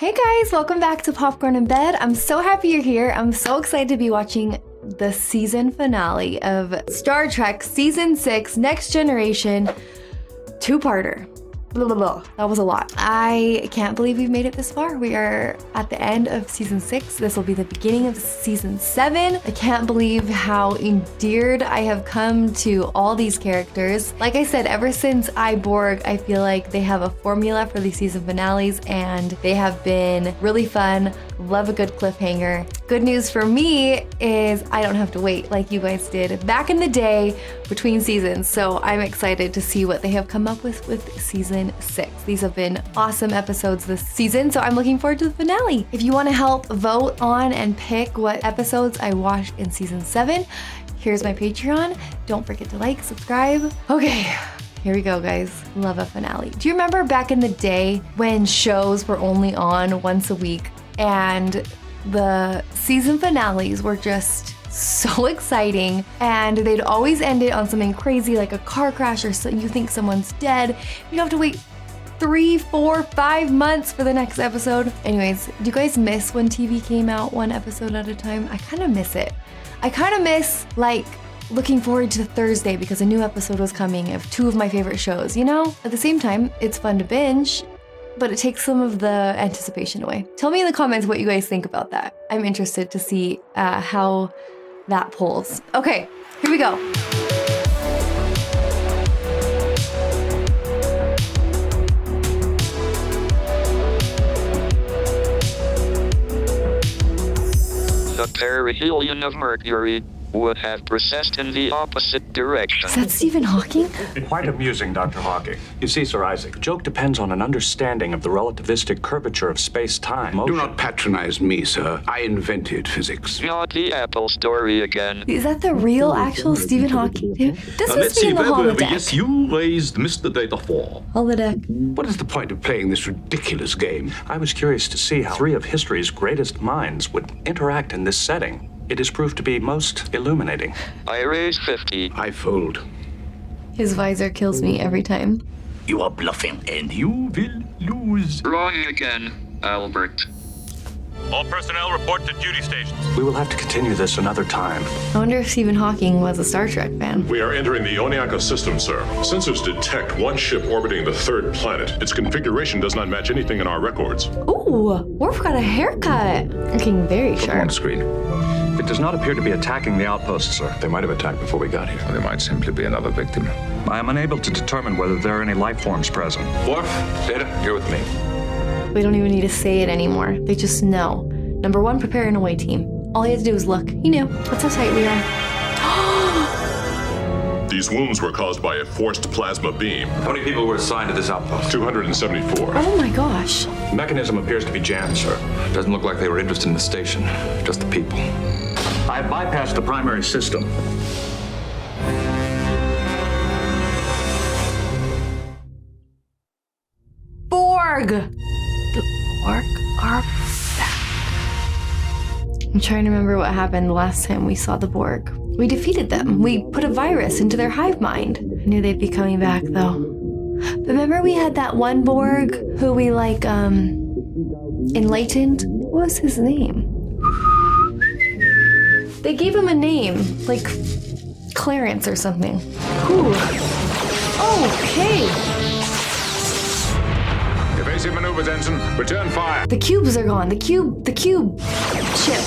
Hey guys, welcome back to Popcorn in Bed. I'm so happy you're here. I'm so excited to be watching the season finale of Star Trek Season 6 Next Generation two-parter. Blah, blah, blah. That was a lot. I can't believe we've made it this far. We are at the end of season 6. This will be the beginning of season 7. I can't believe how endeared I have come to all these characters. Like I said, ever since Borg, I feel like they have a formula for these season finales and they have been really fun. Love a good cliffhanger. Good news for me is I don't have to wait like you guys did back in the day between seasons. So I'm excited to see what they have come up with season 6. These have been awesome episodes this season, so I'm looking forward to the finale. If you want to help vote on and pick what episodes I watched in season 7, here's my Patreon. Don't forget to like, subscribe. Okay. Here we go, guys. Love a finale. Do you remember back in the day when shows were only on once a week and the season finales were just so exciting and they'd always end it on something crazy like a car crash or so you think someone's dead. You have to wait 3, 4, 5 months for the next episode. Anyways, do you guys miss when TV came out one episode at a time? I kind of miss it. I kind of miss like looking forward to Thursday because a new episode was coming of 2 of my favorite shows, you know? At the same time, it's fun to binge, but it takes some of the anticipation away. Tell me in the comments what you guys think about that. I'm interested to see how that pulls. Okay, here we go. The perihelion of Mercury would have processed in the opposite direction. Is that Stephen Hawking? Quite amusing, Dr. Hawking. You see, Sir Isaac, the joke depends on an understanding of the relativistic curvature of space-time. Do not patronize me, sir. I invented physics. Not the Apple story again. Is that the real, actual Stephen Hawking? This Let's was see, in the where were we? holodeck. Yes, you raised Mr. Data 4. Holodeck. What is the point of playing this ridiculous game? I was curious to see how 3 of history's greatest minds would interact in this setting. It has proved to be most illuminating. I raised 50. I fold. His visor kills me every time. You are bluffing, and you will lose. Wrong again, Albert. All personnel report to duty stations. We will have to continue this another time. I wonder if Stephen Hawking was a Star Trek fan. We are entering the Oniaka system, sir. Sensors detect one ship orbiting the 3rd planet. Its configuration does not match anything in our records. Ooh, Worf got a haircut. Looking very On sharp. screen. It does not appear to be attacking the outpost, sir. They might have attacked before we got here. Or they might simply be another victim. I am unable to determine whether there are any life forms present. Worf, Data, you're with me. We don't even need to say it anymore. They just know. Number 1, prepare an away team. All he had to do was look. He knew. That's how tight we are. These wounds were caused by a forced plasma beam. How many people were assigned to this outpost? 274. Oh my gosh. The mechanism appears to be jammed, sir. Doesn't look like they were interested in the station, just the people. I have bypassed the primary system. Borg! The Borg are back. I'm trying to remember what happened the last time we saw the Borg. We defeated them. We put a virus into their hive mind. I knew they'd be coming back though. But remember we had that one Borg who we enlightened? What was his name? They gave him a name, like Clarence or something. Ooh. Okay. Evasive maneuvers, Ensign. Return fire. The cubes are gone. The cube ship.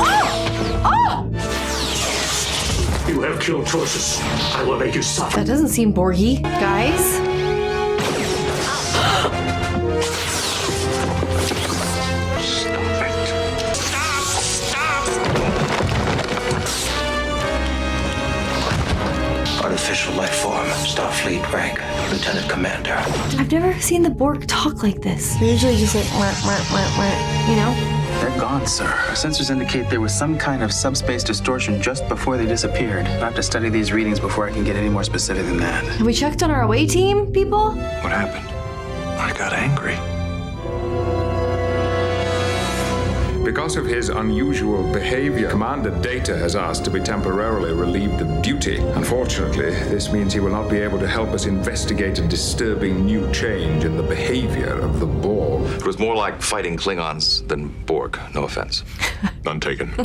Oh! Oh! You have killed choices. I will make you suffer. That doesn't seem Borgy, guys. Artificial life form, Starfleet rank, Lieutenant Commander. I've never seen the Borg talk like this. They're usually just like, wah, wah, wah, wah, you know? They're gone, sir. Our sensors indicate there was some kind of subspace distortion just before they disappeared. I have to study these readings before I can get any more specific than that. Have we checked on our away team, people? What happened? I got angry. Because of his unusual behavior, Commander Data has asked to be temporarily relieved of duty. Unfortunately, this means he will not be able to help us investigate a disturbing new change in the behavior of the Borg. It was more like fighting Klingons than Borg, no offense. None taken.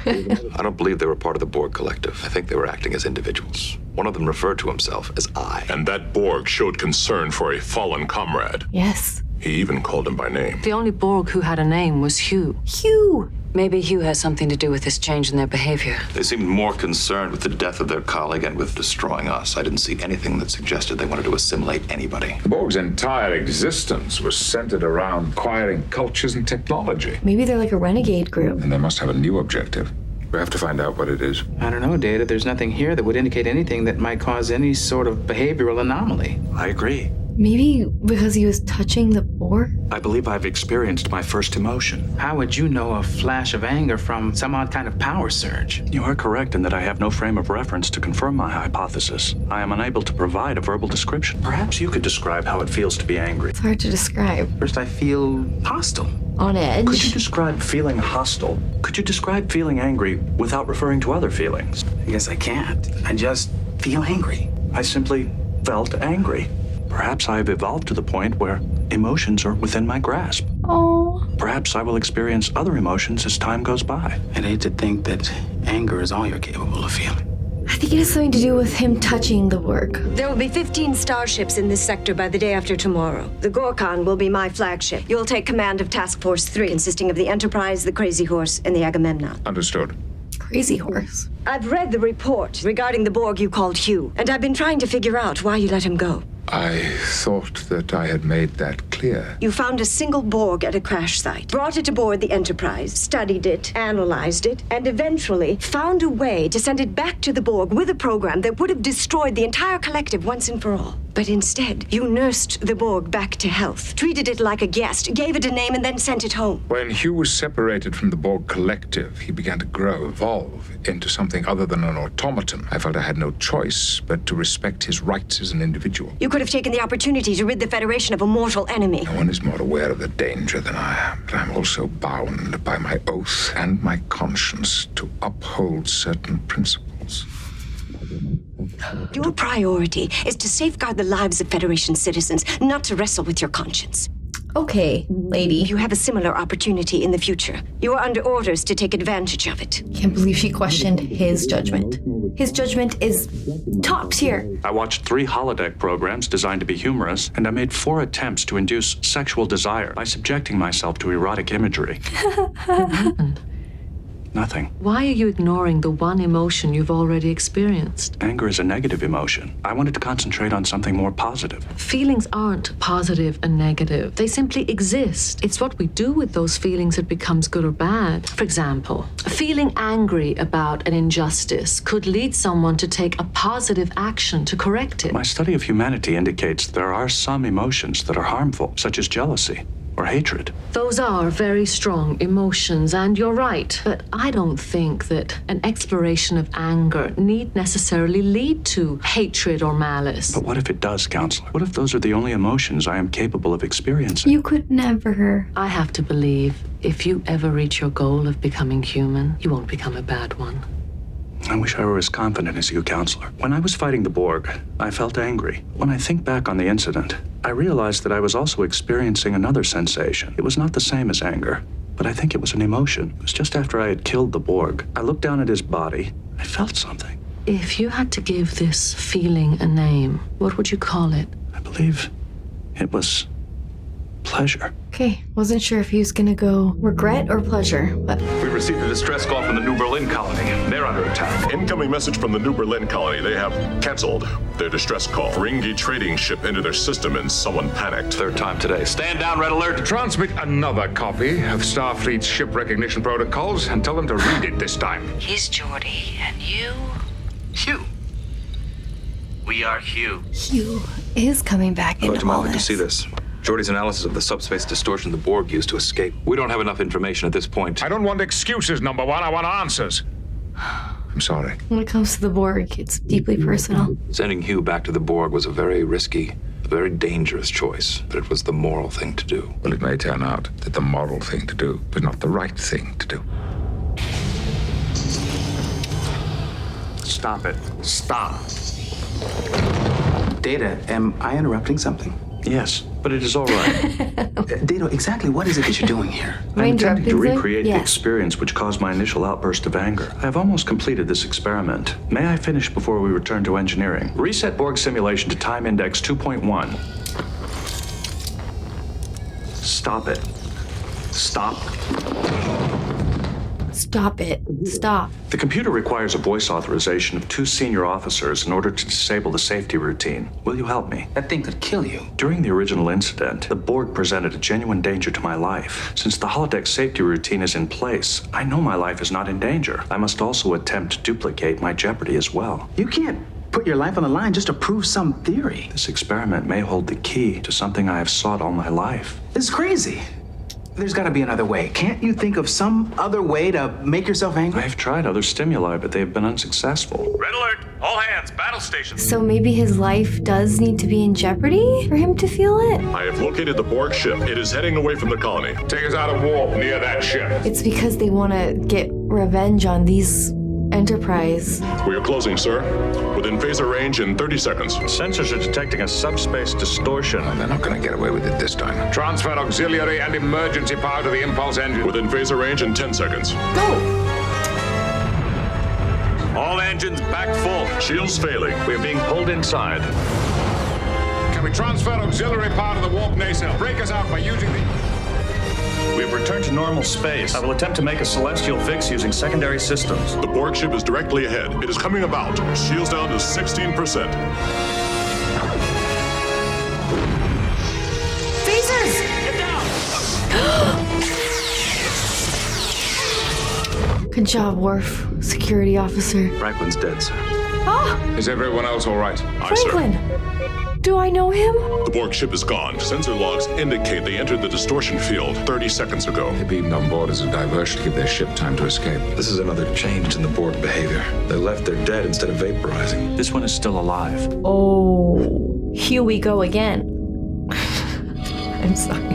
I don't believe they were part of the Borg collective. I think they were acting as individuals. One of them referred to himself as I. And that Borg showed concern for a fallen comrade. Yes. He even called him by name. The only Borg who had a name was Hugh. Hugh! Maybe Hugh has something to do with this change in their behavior. They seemed more concerned with the death of their colleague and with destroying us. I didn't see anything that suggested they wanted to assimilate anybody. The Borg's entire existence was centered around acquiring cultures and technology. Maybe they're like a renegade group. And they must have a new objective. We have to find out what it is. I don't know, Data. There's nothing here that would indicate anything that might cause any sort of behavioral anomaly. I agree. Maybe because he was touching the Borg? I believe I've experienced my first emotion. How would you know a flash of anger from some odd kind of power surge? You are correct in that I have no frame of reference to confirm my hypothesis. I am unable to provide a verbal description. Perhaps you could describe how it feels to be angry. It's hard to describe. First, I feel hostile. On edge? Could you describe feeling hostile? Could you describe feeling angry without referring to other feelings? I guess I can't. I just feel angry. I simply felt angry. Perhaps I have evolved to the point where emotions are within my grasp. Oh. Perhaps I will experience other emotions as time goes by. I'd hate to think that anger is all you're capable of feeling. I think it has something to do with him touching the Borg. There will be 15 starships in this sector by the day after tomorrow. The Gorkon will be my flagship. You'll take command of Task Force 3, consisting of the Enterprise, the Crazy Horse, and the Agamemnon. Understood. Crazy Horse. I've read the report regarding the Borg you called Hugh, and I've been trying to figure out why you let him go. I thought that I had made that clear. You found a single Borg at a crash site, brought it aboard the Enterprise, studied it, analyzed it, and eventually found a way to send it back to the Borg with a program that would have destroyed the entire collective once and for all. But instead, you nursed the Borg back to health, treated it like a guest, gave it a name, and then sent it home. When Hugh was separated from the Borg collective, he began to grow, evolve into something other than an automaton. I felt I had no choice but to respect his rights as an individual. You could have taken the opportunity to rid the Federation of a mortal enemy. No one is more aware of the danger than I am, but I'm also bound by my oath and my conscience to uphold certain principles. Your priority is to safeguard the lives of Federation citizens, not to wrestle with your conscience. Okay, lady. You have a similar opportunity in the future. You are under orders to take advantage of it. Can't believe she questioned his judgment. His judgment is top tier. I watched 3 holodeck programs designed to be humorous, and I made 4 attempts to induce sexual desire by subjecting myself to erotic imagery. What happened? Nothing. Why are you ignoring the one emotion you've already experienced? Anger is a negative emotion. I wanted to concentrate on something more positive. Feelings aren't positive and negative. They simply exist. It's what we do with those feelings that becomes good or bad. For example, feeling angry about an injustice could lead someone to take a positive action to correct it. My study of humanity indicates there are some emotions that are harmful, such as jealousy or hatred. Those are very strong emotions, and you're right. But I don't think that an exploration of anger need necessarily lead to hatred or malice. But what if it does, Counselor? What if those are the only emotions I am capable of experiencing? You could never. I have to believe if you ever reach your goal of becoming human, you won't become a bad one. I wish I were as confident as you, Counselor. When I was fighting the Borg, I felt angry. When I think back on the incident, I realized that I was also experiencing another sensation. It was not the same as anger, but I think it was an emotion. It was just after I had killed the Borg. I looked down at his body. I felt something. If you had to give this feeling a name, what would you call it? I believe it was pleasure. Okay, wasn't sure if he was gonna go regret or pleasure, but... We received a distress call from the New Berlin colony. They're under attack. Incoming message from the New Berlin colony. They have canceled their distress call. Ferengi trading ship into their system and someone panicked. 3rd time today. Stand down, red alert. Transmit another copy of Starfleet's ship recognition protocols and tell them to read it this time. He's Geordi, and you? Hugh. We are Hugh. Hugh is coming back into Dr. all Malik, to this. see this. Geordi's analysis of the subspace distortion the Borg used to escape. We don't have enough information at this point. I don't want excuses, number one. I want answers. I'm sorry. When it comes to the Borg, it's deeply personal. Sending Hugh back to the Borg was a very risky very dangerous choice, but it was the moral thing to do. Well, it may turn out that the moral thing to do was not the right thing to do. Stop it. Stop. Data, am I interrupting something? Yes, but it is all right. Data, exactly what is it that you're doing here? I'm intending to interrupting recreate something? the Yes. experience which caused my initial outburst of anger. I have almost completed this experiment. May I finish before we return to engineering? Reset Borg simulation to time index 2.1. Stop it. Stop. Stop it. Stop. The computer requires a voice authorization of 2 senior officers in order to disable the safety routine. Will you help me? That thing could kill you. During the original incident, the Borg presented a genuine danger to my life. Since the holodeck safety routine is in place, I know my life is not in danger. I must also attempt to duplicate my jeopardy as well. You can't put your life on the line just to prove some theory. This experiment may hold the key to something I have sought all my life. It's crazy. There's got to be another way. Can't you think of some other way to make yourself angry? I have tried other stimuli, but they have been unsuccessful. Red alert! All hands, battle stations. So maybe his life does need to be in jeopardy for him to feel it? I have located the Borg ship. It is heading away from the colony. Take us out of warp near that ship. It's because they want to get revenge on these Enterprise. We are closing, sir. Within phaser range in 30 seconds. Sensors are detecting a subspace distortion. Oh, they're not going to get away with it this time. Transfer auxiliary and emergency power to the impulse engine. Within phaser range in 10 seconds. Go! All engines back full. Shields failing. We are being pulled inside. Can we transfer auxiliary power to the warp nacelle? Break us out by using the... We have returned to normal space. I will attempt to make a celestial fix using secondary systems. The Borg ship is directly ahead. It is coming about. Shields down to 16%. Phasers! Get down! Good job, Worf. Security officer. Franklin's dead, sir. Ah! Is everyone else all right? Aye, sir. Franklin! Do I know him? The Borg ship is gone. Sensor logs indicate they entered the distortion field 30 seconds ago. They beamed on board as a diversion to give their ship time to escape. This is another change in the Borg behavior. They left their dead instead of vaporizing. This one is still alive. Oh, here we go again. I'm sorry.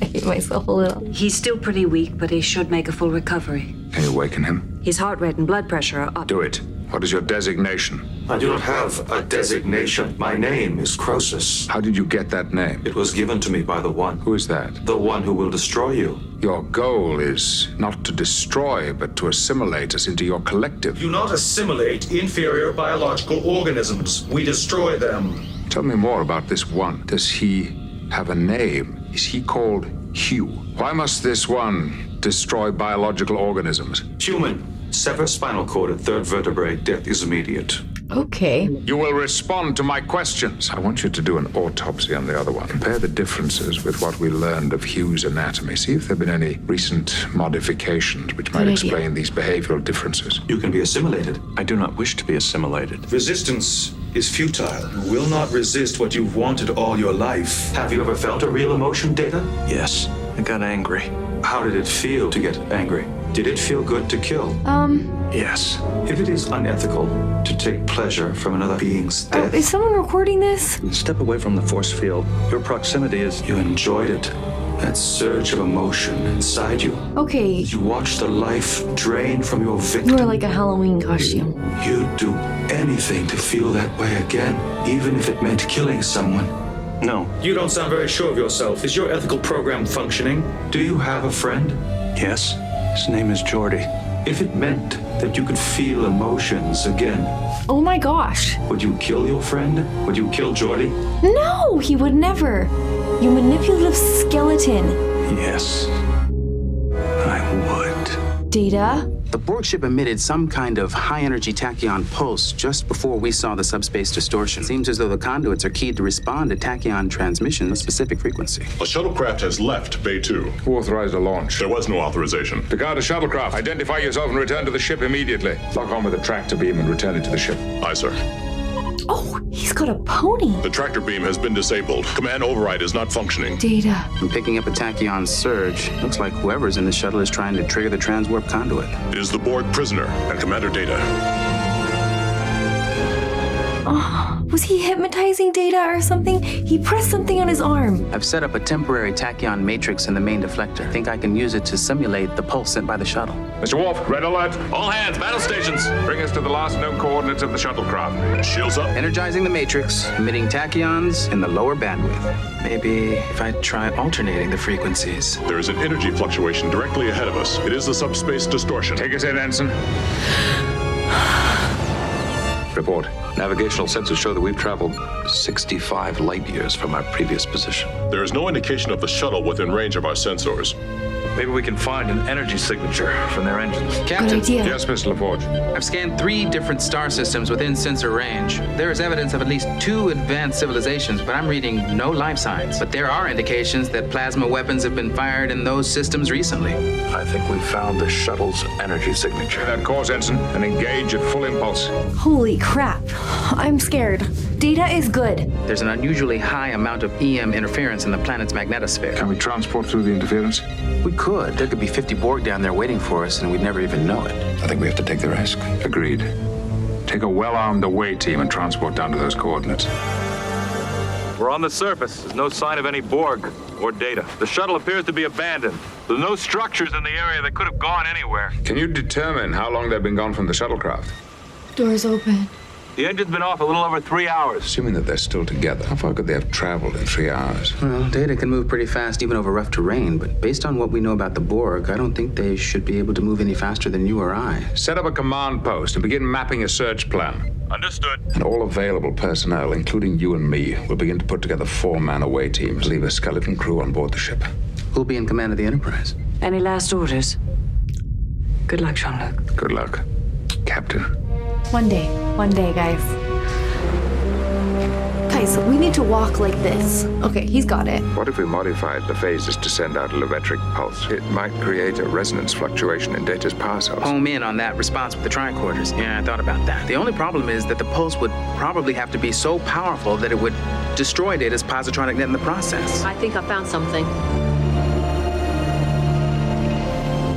I hate myself a little. He's still pretty weak, but he should make a full recovery. Can you awaken him? His heart rate and blood pressure are up. Do it. What is your designation? I do not have a designation. My name is Croesus. How did you get that name? It was given to me by the One. Who is that? The One who will destroy you. Your goal is not to destroy, but to assimilate us into your collective. Do not assimilate inferior biological organisms. We destroy them. Tell me more about this One. Does he have a name? Is he called Hugh? Why must this One destroy biological organisms? Human. Sever spinal cord at third vertebrae. Death is immediate. Okay. You will respond to my questions. I want you to do an autopsy on the other one. Compare the differences with what we learned of Hugh's anatomy. See if there have been any recent modifications which might explain these behavioral differences. You can be assimilated. I do not wish to be assimilated. Resistance is futile. You will not resist what you've wanted all your life. Have you ever felt a real emotion, Data? Yes, I got angry. How did it feel to get angry? Did it feel good to kill? Yes. If it is unethical to take pleasure from another being's death, Is someone recording this? Step away from the force field. Your proximity is... you enjoyed it. That surge of emotion inside you. Okay. You watched the life drain from your You victim. are like a Halloween costume. You'd do anything to feel that way again, even if it meant killing someone. No. You don't sound very sure of yourself. Is your ethical program functioning? Do you have a friend? Yes. His name is Geordi. If it meant that you could feel emotions again, Oh my gosh. would you kill your friend? Would you kill Geordi? No, he would never. You manipulative skeleton. Yes. I would. Data? The Borg ship emitted some kind of high-energy tachyon pulse just before we saw the subspace distortion. Seems as though the conduits are keyed to respond to tachyon transmission at a specific frequency. A shuttlecraft has left Bay 2. Who authorized the launch? There was no authorization. To guard a shuttlecraft, identify yourself and return to the ship immediately. Lock on with a tractor beam and return it to the ship. Aye, sir. Oh, he's got a pony. The tractor beam has been disabled. Command override is not functioning. Data. I'm picking up a tachyon surge. Looks like whoever's in the shuttle is trying to trigger the transwarp conduit. It is the Borg prisoner and Commander Data. Oh, Was he hypnotizing Data or something? He pressed something on his arm. I've set up a temporary tachyon matrix in the main deflector. I think I can use it to simulate the pulse sent by the shuttle. Mr. Wolf, red alert. All hands, battle stations. Bring us to the last known coordinates of the shuttlecraft. Shields up. Energizing the matrix, emitting tachyons in the lower bandwidth. Maybe if I try alternating the frequencies. There is an energy fluctuation directly ahead of us. It is the subspace distortion. Take us in, Ensign. Report. Navigational sensors show that we've traveled 65 light years from our previous position. There is no indication of the shuttle within range of our sensors. Maybe we can find an energy signature from their engines. Captain. idea. Yes, Mr. LaForge. I've scanned 3 different star systems within sensor range. There is evidence of at least 2 advanced civilizations, but I'm reading no life signs. But there are indications that plasma weapons have been fired in those systems recently. I think we found the shuttle's energy signature. That course, Ensign, and engage at full impulse. Holy crap. I'm scared. Data is good. There's an unusually high amount of EM interference in the planet's magnetosphere. Can we transport through the interference? We could. There could be 50 Borg down there waiting for us, and we'd never even know it. I think we have to take the risk. Agreed. Take a well-armed away team and transport down to those coordinates. We're on the surface. There's no sign of any Borg or Data. The shuttle appears to be abandoned. There's no structures in the area that could have gone anywhere. Can you determine how long they've been gone from the shuttlecraft? Doors open. The engine's been off a little over 3 hours. Assuming that they're still together, how far could they have traveled in 3 hours? Well, Data can move pretty fast even over rough terrain, but based on what we know about the Borg, I don't think they should be able to move any faster than you or I. Set up a command post and begin mapping a search plan. Understood. And all available personnel, including you and me, will begin to put together 4-man away teams, leave a skeleton crew on board the ship. Who'll be in command of the Enterprise? Any last orders? Good luck, Jean-Luc. Good luck, Captain. One day, guys. Guys, we need to walk like this. Okay, he's got it. What if we modified the phases to send out a levetric pulse? It might create a resonance fluctuation in Data's power source. Home in on that response with the tricorders. Yeah, I thought about that. The only problem is that the pulse would probably have to be so powerful that it would destroy Data's positronic net in the process. I think I found something.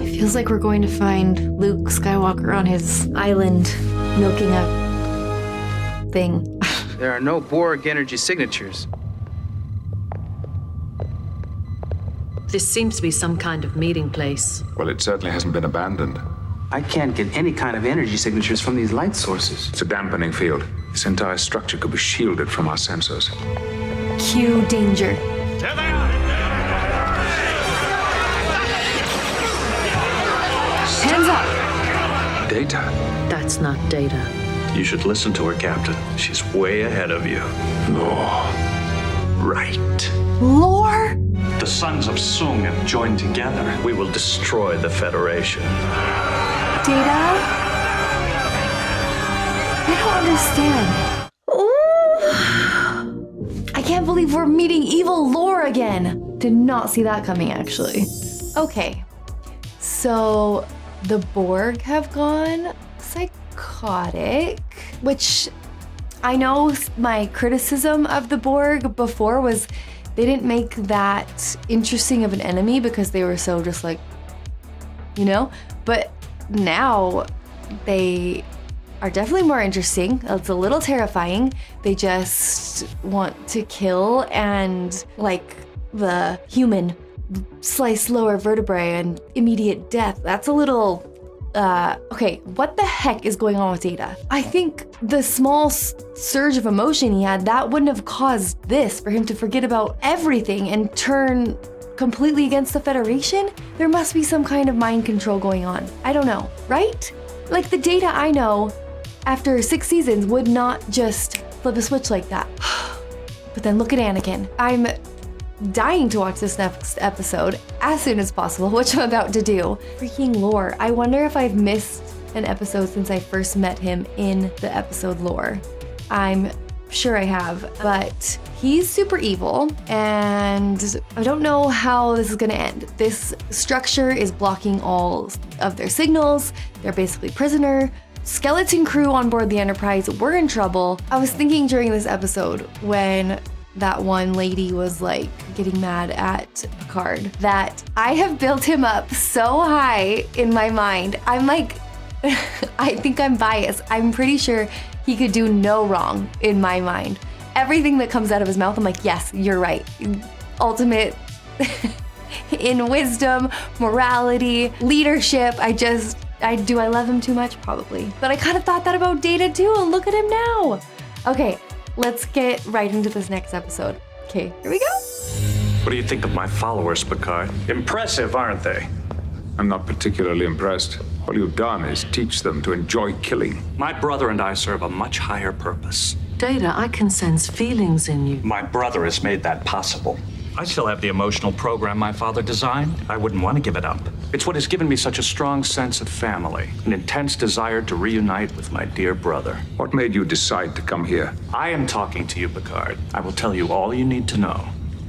It feels like we're going to find Luke Skywalker on his island milking a thing. There are no Borg energy signatures. This seems to be some kind of meeting place. Well, it certainly hasn't been abandoned. I can't get any kind of energy signatures from these light sources. It's a dampening field. This entire structure could be shielded from our sensors. Cue danger. There they are! Hands up! Data. That's not Data. You should listen to her, Captain. She's way ahead of you. Lore. Right. Lore? The sons of Sung have joined together. We will destroy the Federation. Data? I don't understand. Ooh. I can't believe we're meeting evil Lore again. Did not see that coming, actually. Okay. So the Borg have gone psychotic, which I know my criticism of the Borg before was they didn't make that interesting of an enemy because they were so just like, you know, but now they are definitely more interesting. It's a little terrifying. They just want to kill, and like the human slice lower vertebrae and immediate death. That's a little okay, what the heck is going on with Data? I think the small surge of emotion he had, that wouldn't have caused this, for him to forget about everything and turn completely against the Federation. There must be some kind of mind control going on. I don't know, right? Like the Data I know after 6 seasons would not just flip a switch like that. But then look at Anakin. I'm dying to watch this next episode as soon as possible, which I'm about to do. Freaking Lore. I wonder if I've missed an episode since I first met him in the episode Lore. I'm sure I have, but he's super evil, and I don't know how this is gonna end. This structure is blocking all of their signals. They're basically prisoner. Skeleton crew on board the Enterprise, we're in trouble. I was thinking during this episode when that one lady was like getting mad at Picard that I have built him up so high in my mind. I'm like I think I'm biased. I'm pretty sure he could do no wrong in my mind. Everything that comes out of his mouth, I'm like, yes, you're right. Ultimate in wisdom, morality, leadership. Do I love him too much? Probably. But I kind of thought that about Data too, and look at him now. Okay, let's get right into this next episode. Okay, here we go. What do you think of my followers, Picard? Impressive, aren't they? I'm not particularly impressed. All you've done is teach them to enjoy killing. My brother and I serve a much higher purpose. Data, I can sense feelings in you. My brother has made that possible. I still have the emotional program my father designed. I wouldn't want to give it up. It's what has given me such a strong sense of family, an intense desire to reunite with my dear brother. What made you decide to come here? I am talking to you, Picard. I will tell you all you need to know.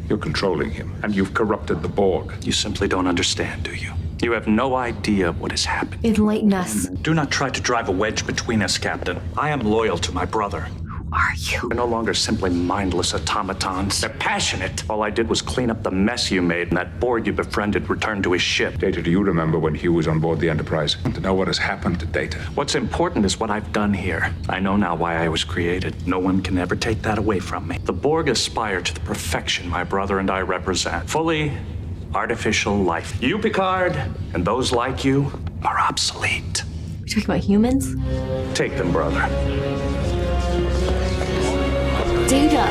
You're controlling him, and you've corrupted the Borg. You simply don't understand, do you? You have no idea what has happened. Enlighten us. Do not try to drive a wedge between us, Captain. I am loyal to my brother. Are you? They're no longer simply mindless automatons. They're passionate. All I did was clean up the mess you made, and that Borg you befriended returned to his ship. Data, do you remember when Hugh was on board the Enterprise? To know what has happened to Data. What's important is what I've done here. I know now why I was created. No one can ever take that away from me. The Borg aspire to the perfection my brother and I represent. Fully artificial life. You, Picard, and those like you are obsolete. We're talking about humans? Take them, brother. Data.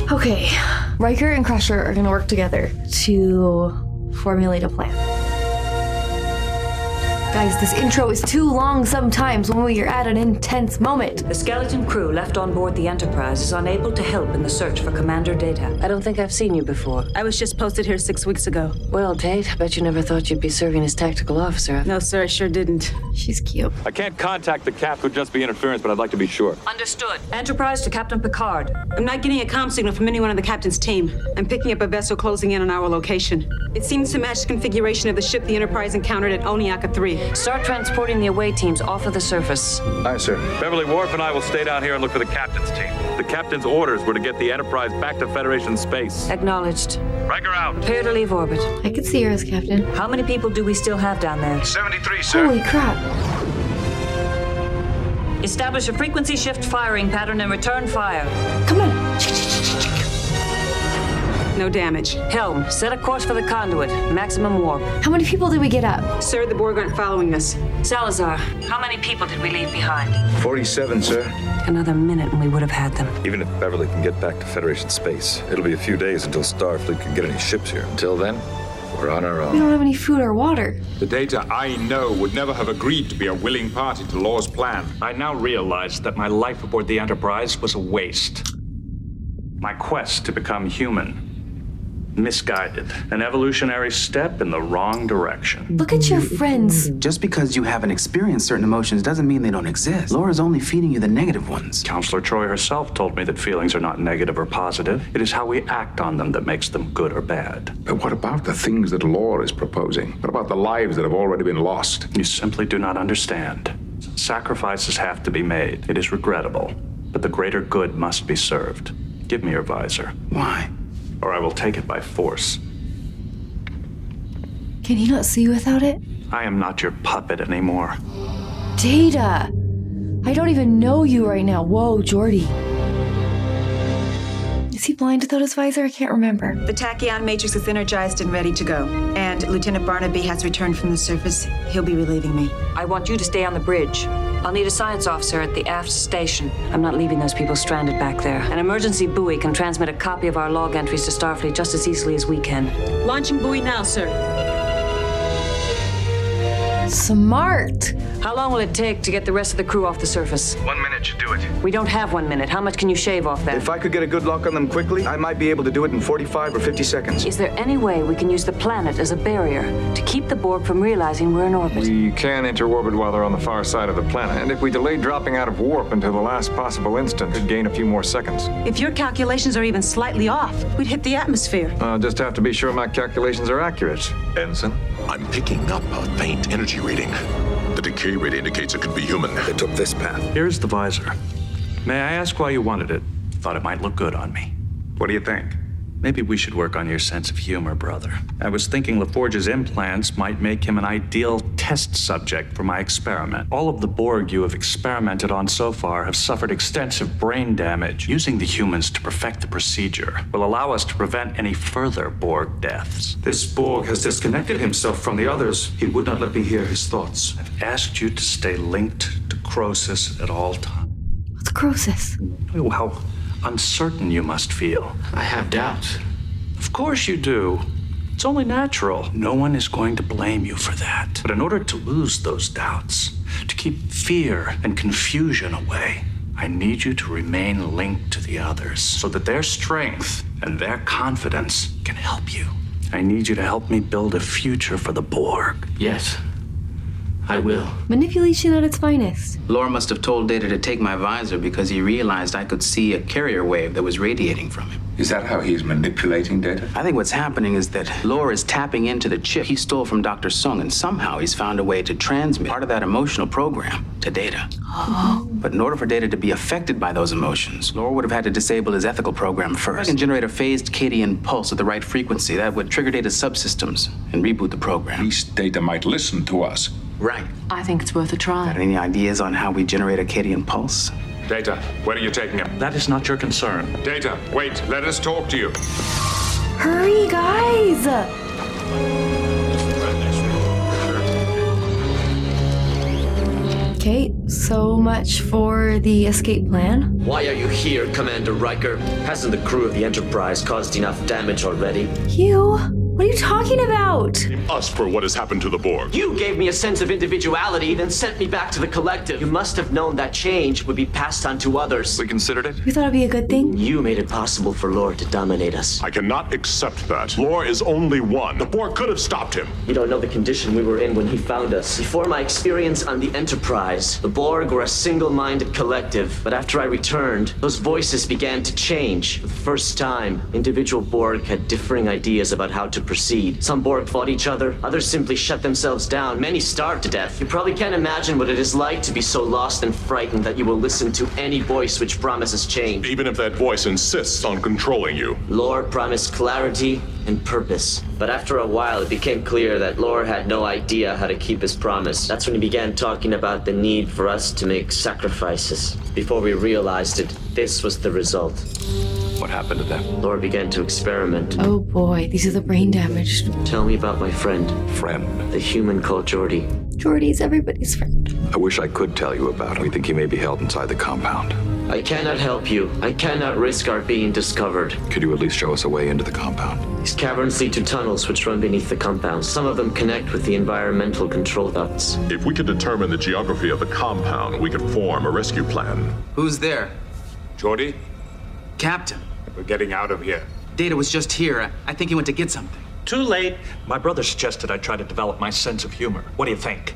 Okay, Riker and Crusher are gonna work together to formulate a plan. Guys, this intro is too long sometimes when we are at an intense moment. The skeleton crew left on board the Enterprise is unable to help in the search for Commander Data. I don't think I've seen you before. I was just posted here 6 weeks ago. Well, Date, I bet you never thought you'd be serving as tactical officer. No, sir, I sure didn't. She's cute. I can't contact the Cap. Could just be interference, but I'd like to be sure. Understood. Enterprise to Captain Picard. I'm not getting a comm signal from anyone on the captain's team. I'm picking up a vessel closing in on our location. It seems to match the configuration of the ship the Enterprise encountered at Oniaka 3. Start transporting the away teams off of the surface. Aye, sir. Beverly Wharf and I will stay down here and look for the captain's team. The captain's orders were to get the Enterprise back to Federation space. Acknowledged. Riker out. Prepare to leave orbit. I could see her as captain. How many people do we still have down there? 73, sir. Holy crap. Establish a frequency shift firing pattern and return fire. Come on. No damage. Helm, set a course for the conduit. Maximum warp. How many people did we get up? Sir, the Borg aren't following us. Salazar, how many people did we leave behind? 47, sir. Another minute and we would have had them. Even if Beverly can get back to Federation space, it'll be a few days until Starfleet can get any ships here. Until then, we're on our We own. don't have any food or water. The Data I know would never have agreed to be a willing party to Law's plan. I now realize that my life aboard the Enterprise was a waste. My quest to become human. Misguided. An evolutionary step in the wrong direction. Look at your friends. Just because you haven't experienced certain emotions doesn't mean they don't exist. Laura's only feeding you the negative ones. Counselor Troy herself told me that feelings are not negative or positive. It is how we act on them that makes them good or bad. But what about the things that Laura is proposing? What about the lives that have already been lost? You simply do not understand. Sacrifices have to be made. It is regrettable, but the greater good must be served. Give me your visor. Why? Or I will take it by force. Can he not see without it? I am not your puppet anymore. Data! I don't even know you right now. Whoa, Geordi. Is he blind without his visor? I can't remember. The tachyon matrix is energized and ready to go. And Lieutenant Barnaby has returned from the surface. He'll be relieving me. I want you to stay on the bridge. I'll need a science officer at the aft station. I'm not leaving those people stranded back there. An emergency buoy can transmit a copy of our log entries to Starfleet just as easily as we can. Launching buoy now, sir. Smart. How long will it take to get the rest of the crew off the surface? 1 minute should do it. We don't have 1 minute. How much can you shave off that? If I could get a good lock on them quickly, I might be able to do it in 45 or 50 seconds. Is there any way we can use the planet as a barrier to keep the Borg from realizing we're in orbit? We can enter orbit while they're on the far side of the planet, and if we delay dropping out of warp until the last possible instant, could gain a few more seconds. If your calculations are even slightly off, we'd hit the atmosphere. I'll just have to be sure my calculations are accurate. Ensign, I'm picking up a faint energy reading. The decay rate indicates it could be human. They took this path. Here's the visor. May I ask why you wanted it? Thought it might look good on me. What do you think? Maybe we should work on your sense of humor, brother. I was thinking LaForge's implants might make him an ideal test subject for my experiment. All of the Borg you have experimented on so far have suffered extensive brain damage. Using the humans to perfect the procedure will allow us to prevent any further Borg deaths. This Borg has disconnected himself from the others. He would not let me hear his thoughts. I've asked you to stay linked to Croesus at all times. What's Croesus? How uncertain you must feel. I have doubts. Of course you do. It's only natural. No one is going to blame you for that. But in order to lose those doubts, to keep fear and confusion away, I need you to remain linked to the others so that their strength and their confidence can help you. I need you to help me build a future for the Borg. Yes, I will. Manipulation at its finest. Lore must have told Data to take my visor because he realized I could see a carrier wave that was radiating from him. Is that how he's manipulating Data? I think what's happening is that Lore is tapping into the chip he stole from Dr. Sung, and somehow he's found a way to transmit part of that emotional program to Data. Oh. But in order for Data to be affected by those emotions, Lore would have had to disable his ethical program first and generate a phased Cadian pulse at the right frequency that would trigger Data's subsystems and reboot the program. At least Data might listen to us. Right. I think it's worth a try. Got any ideas on how we generate a Cadian pulse? Data, where are you taking him? That is not your concern. Data, wait, let us talk to you. Hurry, guys! Okay, so much for the escape plan. Why are you here, Commander Riker? Hasn't the crew of the Enterprise caused enough damage already? You? What are you talking about? Us for what has happened to the Borg. You gave me a sense of individuality, then sent me back to the collective. You must have known that change would be passed on to others. We considered it. You thought it'd be a good thing? You made it possible for Lore to dominate us. I cannot accept that. Lore is only one. The Borg could have stopped him. You don't know the condition we were in when he found us. Before my experience on the Enterprise, the Borg were a single-minded collective. But after I returned, those voices began to change. For the first time, individual Borg had differing ideas about how to proceed. Some Borg fought each other, others simply shut themselves down, many starved to death. You probably can't imagine what it is like to be so lost and frightened that you will listen to any voice which promises change. Even if that voice insists on controlling you. Lore promised clarity and purpose. But after a while, it became clear that Lore had no idea how to keep his promise. That's when he began talking about the need for us to make sacrifices. Before we realized it, this was the result. What happened to them? Lore began to experiment. Oh boy, these are the brain damaged. Tell me about my friend. Friend. The human called Geordi. Geordi's everybody's friend. I wish I could tell you about him. We think he may be held inside the compound. I cannot help you. I cannot risk our being discovered. Could you at least show us a way into the compound? These caverns lead to tunnels which run beneath the compound. Some of them connect with the environmental control ducts. If we could determine the geography of the compound, we could form a rescue plan. Who's there? Geordi, Captain. we're getting out of here. Data was just here. I think he went to get something. Too late. My brother suggested I try to develop my sense of humor. What do you think?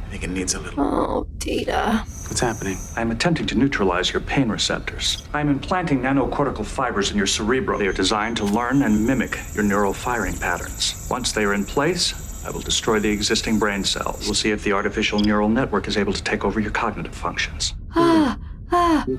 I think it needs a little. Oh, Data. What's happening? I'm attempting to neutralize your pain receptors. I'm implanting nanocortical fibers in your cerebrum. They are designed to learn and mimic your neural firing patterns. Once they are in place, I will destroy the existing brain cells. We'll see if the artificial neural network is able to take over your cognitive functions.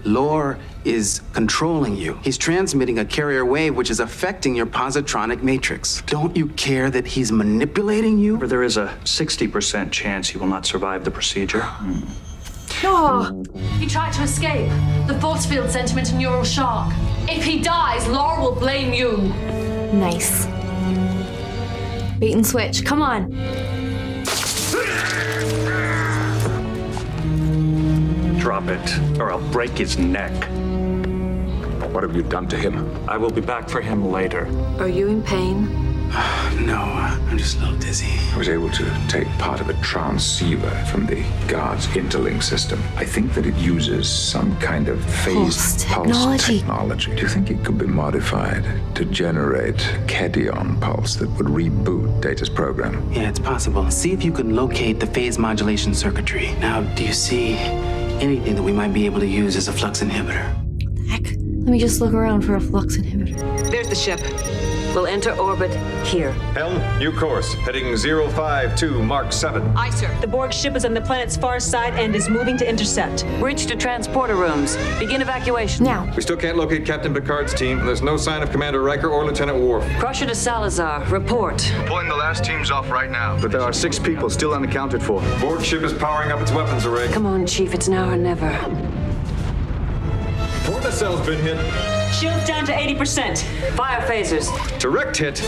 Lore is controlling you. He's transmitting a carrier wave which is affecting your positronic matrix. Don't you care that he's manipulating you? There is a 60% chance he will not survive the procedure. Oh, he tried to escape. The force field sent him into neural shock. If he dies, Laura will blame you. Nice. Bait and switch. Come on. Drop it, or I'll break his neck. What have you done to him? I will be back for him later. Are you in pain? No, I'm just a little dizzy. I was able to take part of a transceiver from the guard's interlink system. I think that it uses some kind of phased pulse technology. Do you think it could be modified to generate Cadian pulse that would reboot Data's program? Yeah, it's possible. See if you can locate the phase modulation circuitry. Now, do you see anything that we might be able to use as a flux inhibitor? Heck, let me just look around for a flux inhibitor. There's the ship. We'll enter orbit here. Helm, new course, heading 052, Mark 7. Aye, sir. The Borg ship is on the planet's far side and is moving to intercept. Breach to transporter rooms. Begin evacuation. Now. We still can't locate Captain Picard's team. There's no sign of Commander Riker or Lieutenant Worf. Crusher to Salazar. Report. Pulling the last teams off right now. But there are 6 people still unaccounted for. Borg ship is powering up its weapons array. Come on, Chief. It's now or never. Port nacelle's been hit. Shields down to 80%. Fire phasers. Direct hit.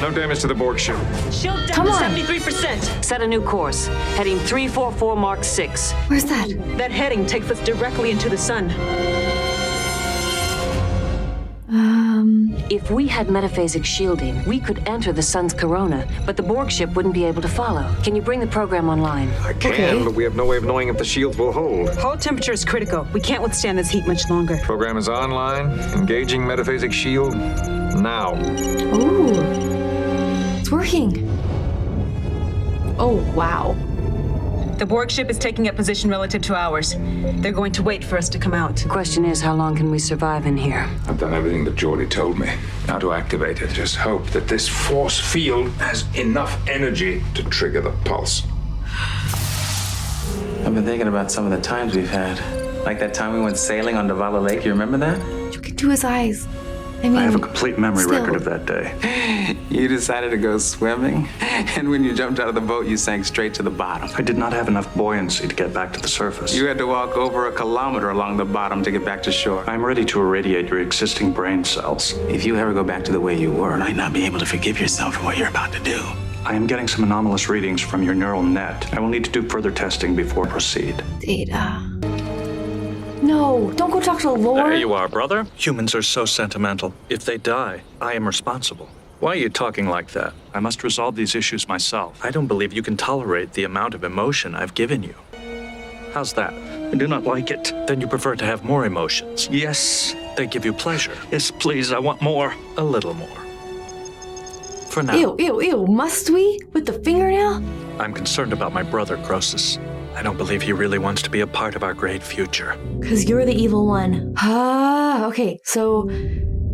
No damage to the Borg ship. Shield down to 73%. Set a new course. Heading 344 Mark 6. Where's that? That heading takes us directly into the sun. If we had metaphasic shielding, we could enter the sun's corona, but the Borg ship wouldn't be able to follow. Can you bring the program online? I can, but we have no way of knowing if the shields will hold. Hull temperature is critical. We can't withstand this heat much longer. Program is online. Engaging metaphasic shield. Now. Ooh. It's working. Oh, wow. The Borg ship is taking up position relative to ours. They're going to wait for us to come out. The question is, how long can we survive in here? I've done everything that Geordi told me. Now to activate it, just hope that this force field has enough energy to trigger the pulse. I've been thinking about some of the times we've had. Like that time we went sailing on Davala Lake. You remember that? You can do his eyes. I mean, I have a complete memory still. record of that day. You decided to go swimming, and when you jumped out of the boat, you sank straight to the bottom. I did not have enough buoyancy to get back to the surface. You had to walk over a kilometer along the bottom to get back to shore. I'm ready to irradiate your existing brain cells. If you ever go back to the way you were, you might not be able to forgive yourself for what you're about to do. I am getting some anomalous readings from your neural net. I will need to do further testing before I proceed. Data. No, don't go talk to Lore. There you are, brother. Humans are so sentimental. If they die, I am responsible. Why are you talking like that? I must resolve these issues myself. I don't believe you can tolerate the amount of emotion I've given you. How's that? I do not like it. Then you prefer to have more emotions? Yes. They give you pleasure. Yes, please, I want more. A little more. For now. Ew, ew, ew. Must we? With the fingernail? I'm concerned about my brother, Croesus. I don't believe he really wants to be a part of our great future. Because you're the evil one. Ah, okay. So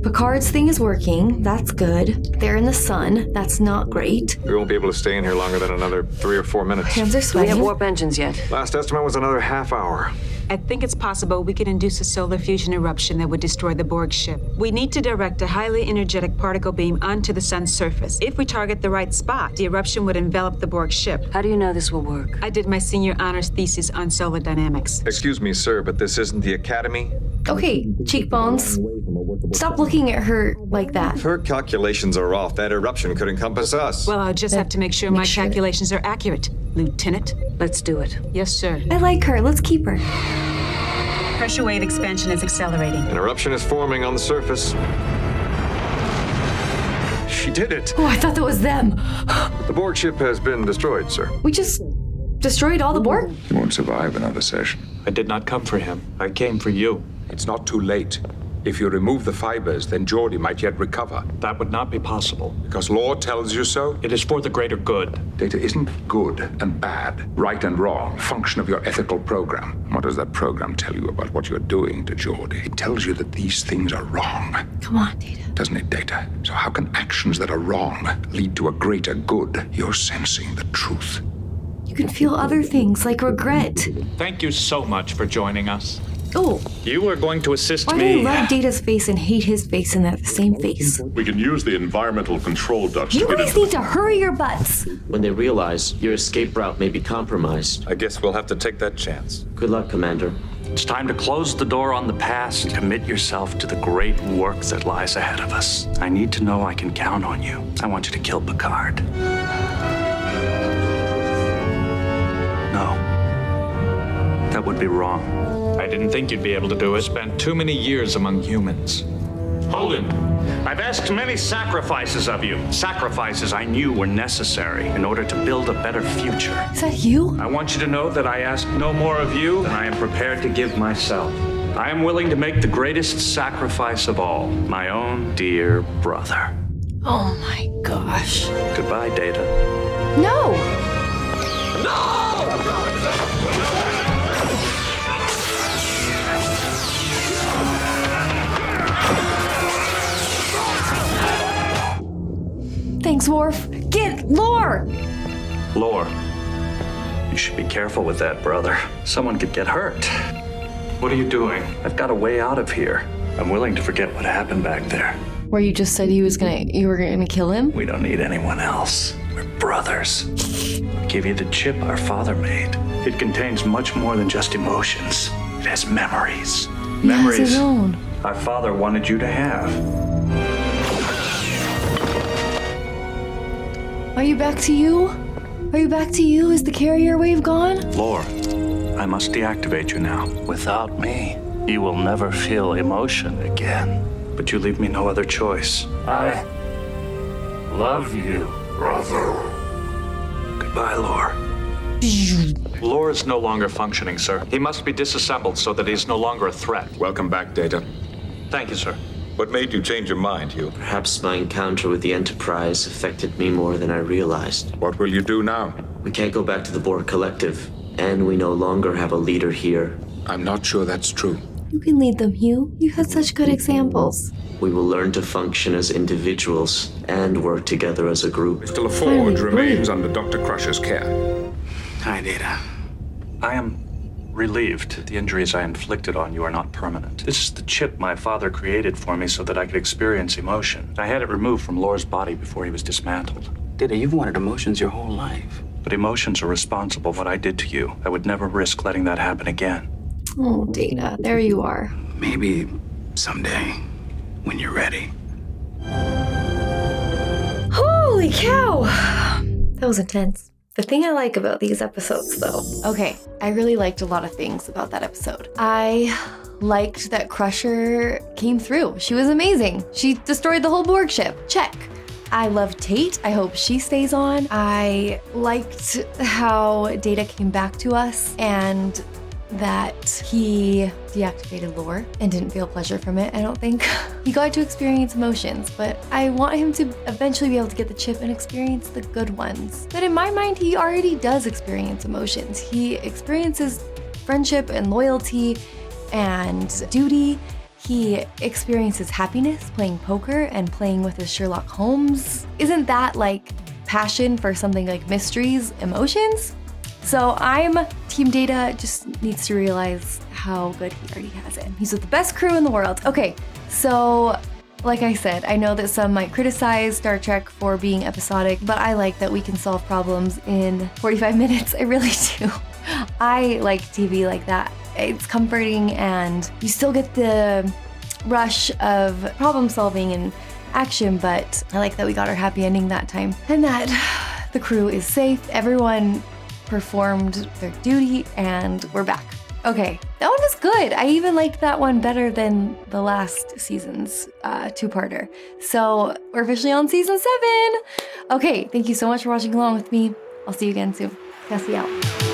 Picard's thing is working. That's good. They're in the sun. That's not great. We won't be able to stay in here longer than another 3 or 4 minutes. Hands are Do we sweating. have warp engines yet? Last estimate was another half hour. I think it's possible we could induce a solar fusion eruption that would destroy the Borg ship. We need to direct a highly energetic particle beam onto the sun's surface. If we target the right spot, the eruption would envelop the Borg ship. How do you know this will work? I did my senior honors thesis on solar dynamics. Excuse me, sir, but this isn't the Academy. Okay, cheekbones. Stop looking at her like that. If her calculations are off, that eruption could encompass us. Well, I'll just have to make sure my calculations are accurate, Lieutenant. Let's do it. Yes, sir. I like her. Let's keep her. Pressure wave expansion is accelerating. An eruption is forming on the surface. She did it. Oh, I thought that was them. The Borg ship has been destroyed, sir. We just destroyed all the Borg? He won't survive another session. I did not come for him. I came for you. It's not too late. If you remove the fibers, then Geordi might yet recover. That would not be possible. Because law tells you so? It is for the greater good. Data isn't good and bad, right and wrong, function of your ethical program. What does that program tell you about what you're doing to Geordi? It tells you that these things are wrong. Come on, Data. Doesn't it, Data? So how can actions that are wrong lead to a greater good? You're sensing the truth. You can feel other things like regret. Thank you so much for joining us. Oh. You are going to assist Why do me. I love Data's face and hate his face in that same face? We can use the environmental control ducts You to get guys into need to hurry your butts. When they realize your escape route may be compromised. I guess we'll have to take that chance. Good luck, Commander. It's time to close the door on the past and commit yourself to the great work that lies ahead of us. I need to know I can count on you. I want you to kill Picard. No. That would be wrong. I didn't think you'd be able to do it. Spent too many years among humans. Holden, I've asked many sacrifices of you. Sacrifices I knew were necessary in order to build a better future. Is that you? I want you to know that I ask no more of you than I am prepared to give myself. I am willing to make the greatest sacrifice of all, my own dear brother. Oh my gosh. Goodbye, Data. No! No! Thanks, Worf. Get Lore! Lore, you should be careful with that, brother. Someone could get hurt. What are you doing? I've got a way out of here. I'm willing to forget what happened back there. Where you just said you were gonna kill him? We don't need anyone else. We're brothers. I'll give you the chip our father made. It contains much more than just emotions. It has memories. He has his own. Our father wanted you to have. Are you back to you? Are you back to you? Is the carrier wave gone? Lore, I must deactivate you now. Without me, you will never feel emotion again. But you leave me no other choice. I love you, brother. Goodbye, Lore. Lore is no longer functioning, sir. He must be disassembled so that he's no longer a threat. Welcome back, Data. Thank you, sir. What made you change your mind, Hugh? Perhaps my encounter with the Enterprise affected me more than I realized. What will you do now? We can't go back to the Borg Collective, and we no longer have a leader here. I'm not sure that's true. You can lead them, Hugh. You had such good examples. We will learn to function as individuals and work together as a group. Still, Forge remains under Dr. Crusher's care. Hi, Data. I am relieved that the injuries I inflicted on you are not permanent. This is the chip my father created for me so that I could experience emotion. I had it removed from Lore's body before he was dismantled. Data, you've wanted emotions your whole life. But emotions are responsible for what I did to you. I would never risk letting that happen again. Oh, Data, there you are. Maybe someday, when you're ready. Holy cow! That was intense. The thing I like about these episodes, though. Okay, I really liked a lot of things about that episode. I liked that Crusher came through. She was amazing. She destroyed the whole Borg ship. Check. I love Tate. I hope she stays on. I liked how Data came back to us and that he deactivated Lore and didn't feel pleasure from it, I don't think. He got to experience emotions, but I want him to eventually be able to get the chip and experience the good ones. But in my mind, he already does experience emotions. He experiences friendship and loyalty and duty. He experiences happiness playing poker and playing with his Sherlock Holmes. Isn't that like passion for something like mysteries, emotions? So I'm Team Data, just needs to realize how good he already has it. He's with the best crew in the world. Okay, so like I said, I know that some might criticize Star Trek for being episodic, but I like that we can solve problems in 45 minutes. I really do. I like TV like that. It's comforting and you still get the rush of problem solving and action, but I like that we got our happy ending that time and that the crew is safe. Everyone performed their duty and we're back. Okay, that one was good. I even liked that one better than the last season's two-parter. So we're officially on season 7. Okay, thank you so much for watching along with me. I'll see you again soon. Cassie out.